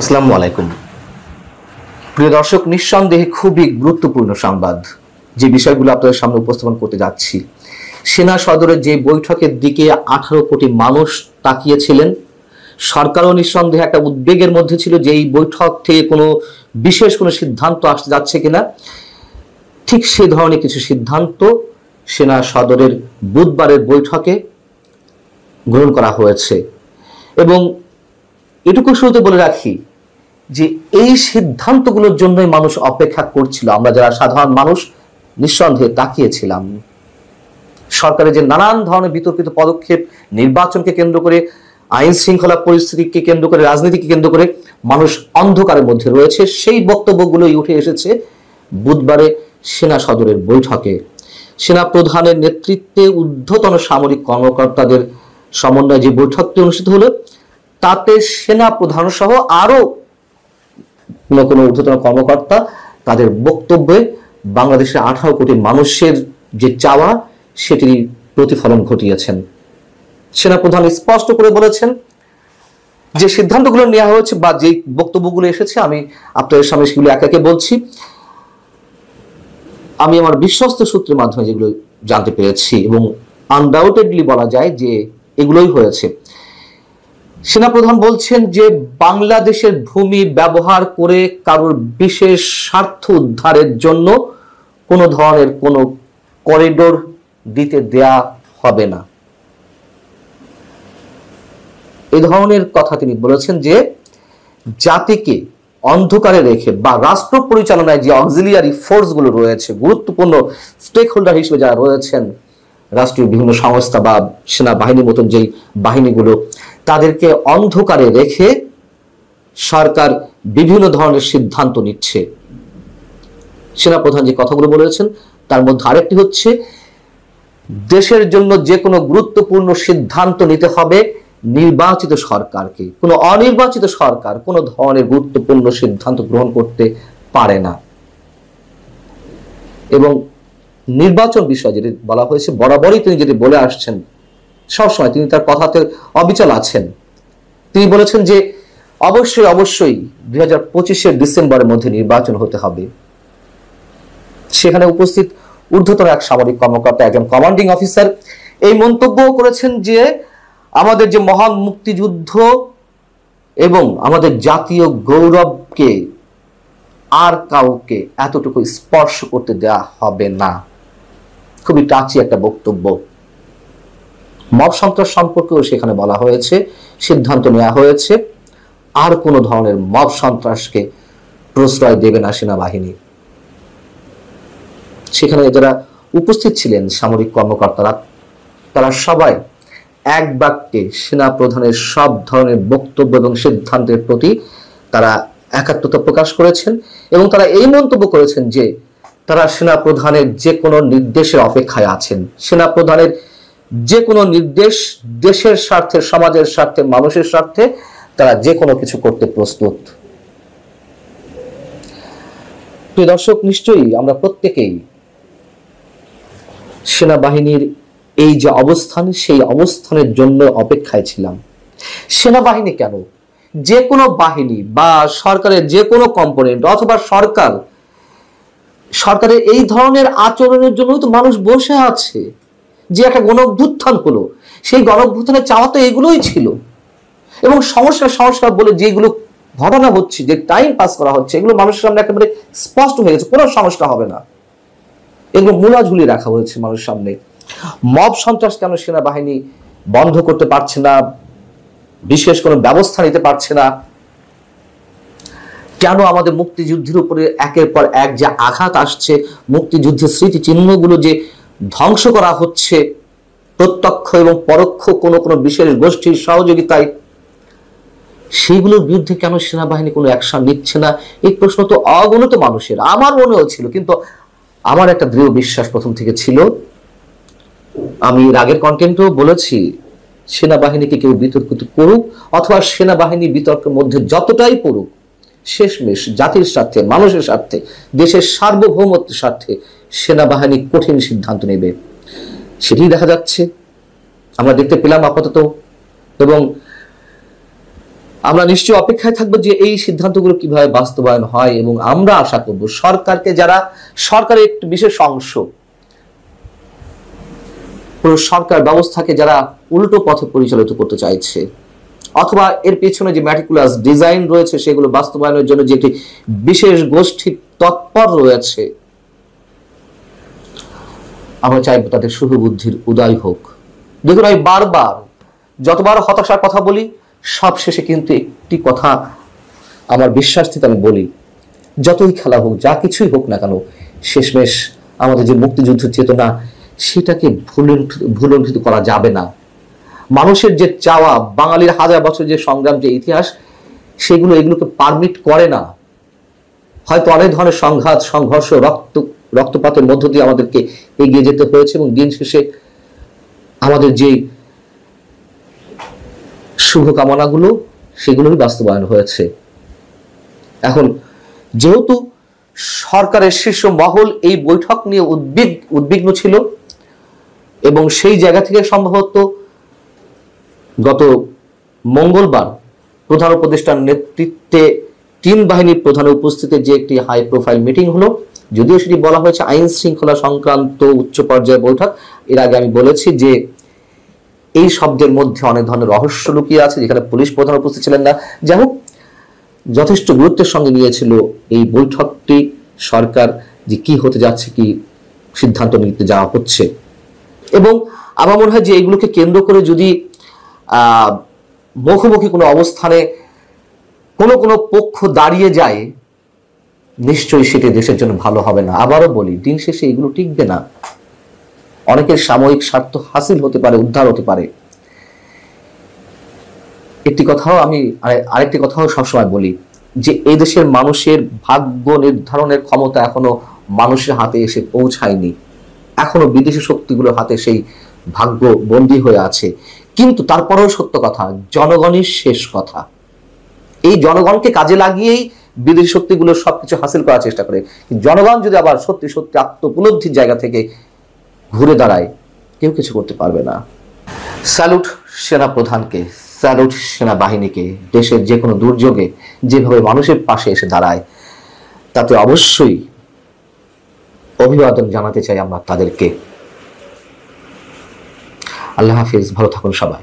আসসালামু আলাইকুম। প্রিয় দর্শক, নিঃসন্দেহে খুবই গুরুত্বপূর্ণ সংবাদ যে বিষয়গুলো আপনাদের সামনে উপস্থাপন করতে যাচ্ছি। সেনা সদরের যে বৈঠকের দিকে 18 কোটি মানুষ তাকিয়েছিলেন, সরকারও নিঃসন্দেহে একটা উদ্বেগের মধ্যে ছিল যে এই বৈঠক থেকে কোনো বিশেষ কোনো সিদ্ধান্ত আসতে যাচ্ছে কিনা। ঠিক সেই ধরনের কিছু সিদ্ধান্ত সেনা সদরের বুধবারের বৈঠকে গ্রহণ করা হয়েছে। এবং এটুকু শুরুতে বলে রাখি যে এই সিদ্ধান্তগুলোর জন্যই মানুষ অপেক্ষা করছিল। আমরা যারা সাধারণ মানুষ নিঃসন্দেহে তাকিয়েছিলাম। সরকারের যে নানান ধরনের বিতর্কিত পদক্ষেপ, নির্বাচনকে কেন্দ্র করে, আইন শৃঙ্খলা পরিস্থিতিকে কেন্দ্র করে, রাজনীতিকে কেন্দ্র করে মানুষ অন্ধকারের মধ্যে রয়েছে, সেই বক্তব্যগুলোই উঠে এসেছে বুধবারে সেনা সদরের বৈঠকে। সেনা প্রধানের নেতৃত্বে ঊর্ধ্বতন সামরিক কর্মকর্তাদের সমন্বয়ে যে বৈঠকটি অনুষ্ঠিত হলো, তাতে সেনা প্রধান সহ আরো কোনো ঊর্ধ্বতন কর্মকর্তা তাদের বক্তব্যে বাংলাদেশের 18 কোটি মানুষের যে চাওয়া সেটির প্রতিফলন ঘটিয়েছেন। সেনাপ্রধান স্পষ্ট করে বলেছেন যে সিদ্ধান্তগুলো নেওয়া হয়েছে বা যে বক্তব্যগুলো এসেছে, আমি আপনাদের সামনে সেগুলো একে একে বলছি। আমি আমার বিশ্বস্ত সূত্রের মাধ্যমে যেগুলো জানতে পেরেছি এবং আনডাউটেডলি বলা যায় যে এগুলোই হয়েছে। সেনাপ্রধান বলছেন যে বাংলাদেশের ভূমি ব্যবহার করে কারোর বিশেষ স্বার্থ উদ্ধারের জন্য কোনো ধরনের কোনো করিডোর দিতে দেয়া হবে না। এই ধরনের কথা তিনি বলেছেন যে জাতিকে অন্ধকারে রেখে বা রাষ্ট্র পরিচালনায় যে অক্সিলিয়ারি ফোর্সগুলো রয়েছে, গুরুত্বপূর্ণ স্টেক হোল্ডার হিসেবে যারা রয়েছেন, রাষ্ট্রীয় বিভিন্ন সংস্থা বা সেনাবাহিনীর মতন যেই বাহিনীগুলো, তাদেরকে অন্ধকারে রেখে সরকার বিভিন্ন ধরনের সিদ্ধান্ত নিচ্ছে। সেনাপ্রধান যে কথাগুলো বলেছেন তার মধ্যে আরেকটি হচ্ছে, দেশের জন্য যে কোনো গুরুত্বপূর্ণ সিদ্ধান্ত নিতে হবে নির্বাচিত সরকারকে। কোনো অনির্বাচিত সরকার কোনো ধরনের গুরুত্বপূর্ণ সিদ্ধান্ত গ্রহণ করতে পারে না। এবং নির্বাচন বিষয় যেটি বলা হয়েছে, বরাবরই তিনি যেটি বলে আসছেন, সবসময় তিনি তার কথাতে অবিচল আছেন। তিনি বলেছেন যে অবশ্যই অবশ্যই 2025 ডিসেম্বরের মধ্যে নির্বাচন হতে হবে। সেখানে উপস্থিত ঊর্ধ্বতন এক সামরিক কর্মকর্তা, একজন কমান্ডিং অফিসার, এই মন্তব্য করেছেন যে আমাদের যে মহান মুক্তিযুদ্ধ এবং আমাদের জাতীয় গৌরবকে আর কাউকে এতটুকু স্পর্শ করতে দেওয়া হবে না। খুবই টাচি একটা বক্তব্য। মব সন্ত্রাস সম্পর্কেও সেখানে বলা হয়েছে, সিদ্ধান্ত নেওয়া হয়েছে আর কোনো ধরনের মব সন্ত্রাসকে প্রশ্রয় দেবে না সেনাবাহিনী। সেখানে যারা উপস্থিত ছিলেন সামরিক কর্মকর্তারা, তারা সবাই এক বাক্যে সেনা প্রধানের সব ধরনের বক্তব্য এবং সিদ্ধান্তের প্রতি তারা একাত্মতা প্রকাশ করেছেন এবং তারা এই মন্তব্য করেছেন যে তারা সেনা প্রধানের যে কোনো নির্দেশের অপেক্ষায় আছেন। সেনা প্রধানের যে কোনো নির্দেশ দেশের স্বার্থে, সমাজের স্বার্থে, মানুষের স্বার্থে তারা যে কোনো কিছু করতে প্রস্তুত। প্রিয় দর্শক, নিশ্চয়ই আমরা প্রত্যেকেই সেনাবাহিনীর এই যে অবস্থান, সেই অবস্থানের জন্য অপেক্ষায় ছিলাম। সেনাবাহিনী কেন, যে কোনো বাহিনী বা সরকারের যে কোনো কম্পোনেন্ট অথবা সরকারের এই ধরনের আচরণের জন্যই তো মানুষ বসে আছে। যে একটা গণঅভ্যুত্থান হলো, সেই গণঅভ্যুত্থানের চাওয়া তো এগুলোই ছিল। এবং সংস্কার বলে যেগুলো ঘটনা হচ্ছে, যে টাইম পাস করা হচ্ছে, এগুলো মানুষের সামনে একেবারে স্পষ্ট হয়ে গেছে, কোনো সংস্কার হবে না। এগুলো মূলা ঝুলিয়ে রাখা হয়েছে মানুষের সামনে। মব সন্ত্রাস কেন সেনাবাহিনী বন্ধ করতে পারছে না, বিশেষ কোনো ব্যবস্থা নিতে পারছে না? কেন আমাদের মুক্তিযুদ্ধের উপরে একের পর এক যে আঘাত আসছে, মুক্তিযুদ্ধের স্মৃতি চিহ্নগুলো যে ধ্বংস করা হচ্ছে প্রত্যক্ষ এবং পরোক্ষ কোনো কোনো বিশেষ গোষ্ঠীর সহযোগিতায়, সেইগুলোর বিরুদ্ধে কেন সেনাবাহিনী কোনো অ্যাকশন নিচ্ছে না? এই প্রশ্ন তো অগণিত মানুষের, আমার মনেও ছিল। কিন্তু আমার একটা দৃঢ় বিশ্বাস প্রথম থেকে ছিল, আমি এর আগের কন্টেন্টও বলেছি, সেনাবাহিনীকে কেউ বিতর্কিত করুক অথবা সেনাবাহিনী বিতর্কের মধ্যে যতটাই পড়ুক, শেষমেশ জাতির স্বার্থে, মানুষের স্বার্থে, দেশের সার্বভৌমত্বের স্বার্থে সেনাবাহিনী কঠিন সিদ্ধান্ত নেবে। সেটি দেখা যাচ্ছে, আমরা দেখতে পেলাম আপাতত। এবং আমরা নিশ্চয়ই অপেক্ষায় থাকবো যে এই সিদ্ধান্তগুলো কিভাবে বাস্তবায়ন হয়, এবং আমরা আশা করব সরকারকে, যারা সরকারের একটি বিশেষ অংশ, পুরো সরকার ব্যবস্থাকে যারা উল্টো পথে পরিচালিত করতে চাইছে, অথবা এর পেছনে যে ম্যাটিকুলাস ডিজাইন রয়েছে সেগুলো বাস্তবায়নের জন্য যে একটি বিশেষ গোষ্ঠী তৎপর রয়েছে, আমরা চাইব তাদের শুভবুদ্ধির উদয় হোক। দেখুন, আমি বারবার যতবার হতাশার কথা বলি, সব শেষে কিন্তু একটি কথা আমার বিশ্বাস থেকে আমি বলি, যতই খেলা হোক, যা কিছুই হোক না কেন, শেষমেশ আমাদের যে মুক্তিযুদ্ধ চেতনা, সেটাকে ভুলণ্ঠিত করা যাবে না। মানুষের যে চাওয়া, বাঙালির হাজার বছর যে সংগ্রাম, যে ইতিহাস, এগুলোকে পারমিট করে না। হয়তো অনেক ধরনের সংঘাত, সংঘর্ষ, রক্তপাতের মধ্য দিয়ে আমাদেরকে এগিয়ে যেতে হয়েছে, এবং দিন শেষে আমাদের যে শুভকামনাগুলো, সেগুলোই বাস্তবায়ন হয়েছে। এখন যেহেতু সরকারের শীর্ষ মহল এই বৈঠক নিয়ে উদ্বিগ্ন ছিল, এবং সেই জায়গা থেকে সম্ভবত গত মঙ্গলবার প্রধান উপদেষ্টার নেতৃত্বে 3 বাহিনীর প্রধানের উপস্থিতিতে যে একটি হাই প্রোফাইল মিটিং হলো, যদিও সেটি বলা হয়েছে আইন শৃঙ্খলা সংক্রান্ত উচ্চ পর্যায়ের বৈঠক, এর আগে আমি বলেছি যে এই শব্দের মধ্যে অনেক ধরনের রহস্য লুকিয়ে আছে, যেখানে পুলিশ প্রধান উপস্থিত ছিলেন না। যাই হোক, যথেষ্ট গুরুত্বের সঙ্গে নিয়েছিল এই বৈঠকটি সরকার, যে কি হতে যাচ্ছে, কি সিদ্ধান্ত নিতে যাওয়া হচ্ছে। এবং আমার মনে হয় যে এগুলোকে কেন্দ্র করে যদি মুখোমুখি কোনো অবস্থানে কোনো পক্ষ দাঁড়িয়ে যায়, নিশ্চয়ই সেটি দেশের জন্য ভালো হবে না। আবারও বলি, দিন শেষে এগুলো টিকবে না। অনেকের সাময়িক স্বার্থ হাসিল হতে পারে, উদ্ধার হতে পারে। আরেকটি কথাও সবসময় বলি যে এই দেশের মানুষের ভাগ্য নির্ধারণের ক্ষমতা এখনো মানুষের হাতে এসে পৌঁছায়নি। এখনো বিদেশি শক্তিগুলোর হাতে সেই ভাগ্য বন্দী হয়ে আছে। কিন্তু তারপরেও সত্য কথা, জনগণই শেষ কথা। এই জনগণকে কাজে লাগিয়েই বিদেশি শক্তিগুলো সবকিছু হাসিল করার চেষ্টা করে। জনগণ যদি আবার সত্যি সত্যি আত্মোপলব্ধির জায়গা থেকে ঘুরে দাঁড়ায়, কেউ কিছু করতে পারবে না। স্যালুট সেনা প্রধানকে, স্যালুট সেনাবাহিনীকে। দেশের যে কোনো দুর্যোগে যেভাবে মানুষের পাশে এসে দাঁড়ায়, তাতে অবশ্যই অভিবাদন জানাতে চাই আমরা তাদেরকে। আল্লাহ হাফিজ, ভালো থাকুন সবাই।